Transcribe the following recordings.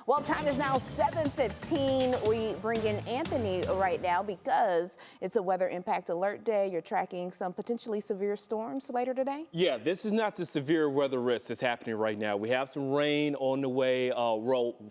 Well, time is now 7:15. We bring in Anthony right now because it's a weather impact alert day. You're tracking some potentially severe storms later today? Yeah, this is not the severe weather risk that's happening right now. We have some rain on the way,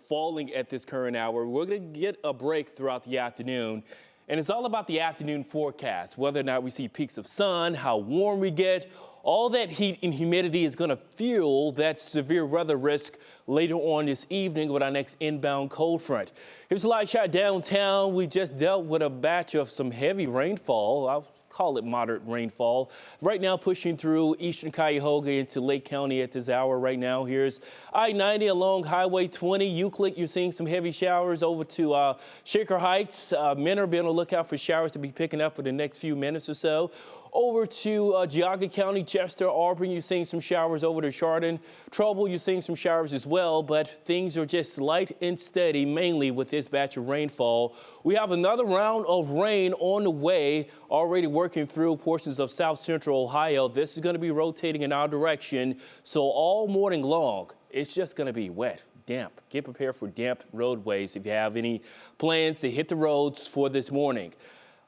falling at this current hour. We're going to get a break throughout the afternoon. And it's all about the afternoon forecast, whether or not we see peaks of sun, how warm we get. All that heat and humidity is going to fuel that severe weather risk later on this evening with our next inbound cold front. Here's a live shot downtown. We just dealt with a batch of some heavy rainfall. I'll call it moderate rainfall. Right now pushing through eastern Cuyahoga into Lake County at this hour right now. Here's I-90 along Highway 20. Euclid, you're seeing some heavy showers over to Shaker Heights. Men are being on the lookout for showers to be picking up for the next few minutes or so. Over to Geauga County, Chester, Auburn, you're seeing some showers over to Chardon. Trouble, you're seeing some showers as well, but things are just light and steady, mainly with this batch of rainfall. We have another round of rain on the way, already working through portions of south central Ohio. This is going to be rotating in our direction, so all morning long, it's just going to be wet. Damp. Get prepared for damp roadways if you have any plans to hit the roads for this morning.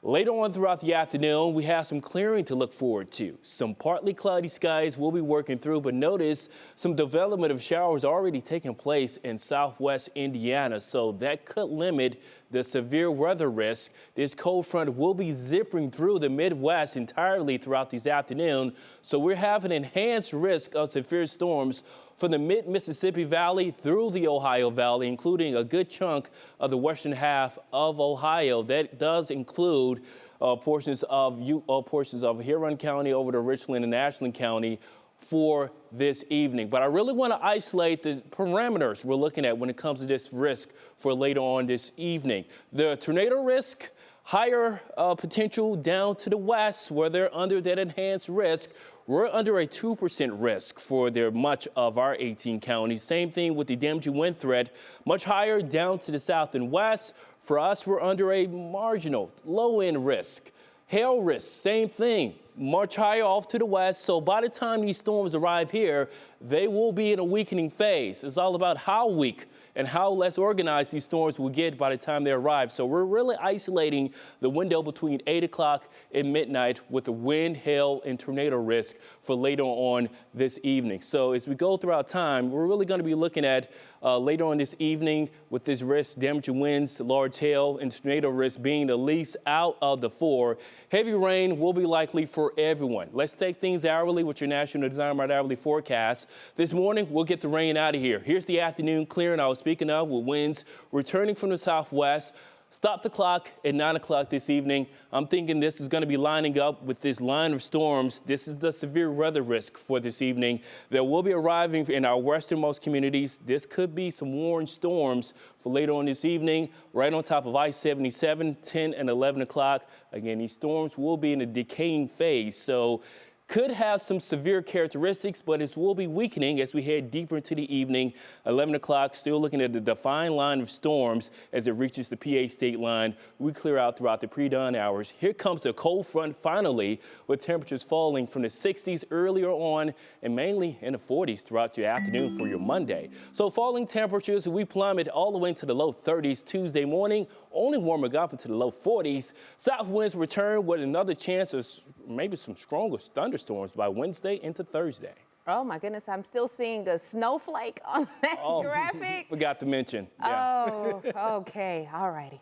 Later on throughout the afternoon, we have some clearing to look forward to. Some partly cloudy skies will be working through, but notice some development of showers already taking place in southwest Indiana, so that could limit the severe weather risk. This cold front will be zipping through the Midwest entirely throughout this afternoon, so we're having enhanced risk of severe storms from the mid-Mississippi Valley through the Ohio Valley, including a good chunk of the western half of Ohio. That does include portions of Huron County over to Richland and Ashland County for this evening. But I really want to isolate the parameters we're looking at when it comes to this risk for later on this evening. The tornado risk, higher potential down to the west where they're under that enhanced risk. We're under a 2% risk for much of our 18 counties. Same thing with the damaging wind threat, much higher down to the south and west. For us, we're under a marginal low-end risk. Hail risk, same thing, much higher off to the west. So by the time these storms arrive here, they will be in a weakening phase. It's all about how weak and how less organized these storms will get by the time they arrive. So we're really isolating the window between 8 o'clock and midnight with the wind, hail, and tornado risk for later on this evening. So as we go throughout time, we're really going to be looking at later on this evening with this risk, damaging winds, large hail, and tornado risk being the least out of the four. Heavy rain will be likely for everyone. Let's take things hourly with your National Design Hourly forecast. This morning, we'll get the rain out of here. Here's the afternoon clearing I was speaking of with winds returning from the southwest. Stop the clock at 9 o'clock this evening. I'm thinking this is going to be lining up with this line of storms. This is the severe weather risk for this evening that will be arriving in our westernmost communities. This could be some warned storms for later on this evening, right on top of I-77, 10 and 11 o'clock. Again, these storms will be in a decaying phase, so could have some severe characteristics, but it will be weakening as we head deeper into the evening. 11 o'clock, still looking at the defined line of storms as it reaches the PA state line. We clear out throughout the pre-dawn hours. Here comes the cold front finally, with temperatures falling from the 60s earlier on and mainly in the 40s throughout your afternoon for your Monday. So falling temperatures, we plummet all the way into the low 30s Tuesday morning, only warming up into the low 40s. South winds return with another chance of maybe some stronger thunderstorms by Wednesday into Thursday. Oh my goodness, I'm still seeing a snowflake on that graphic. Forgot to mention. Yeah. Oh, okay, all righty.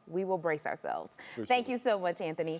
We will brace ourselves. Thank you so much, Anthony.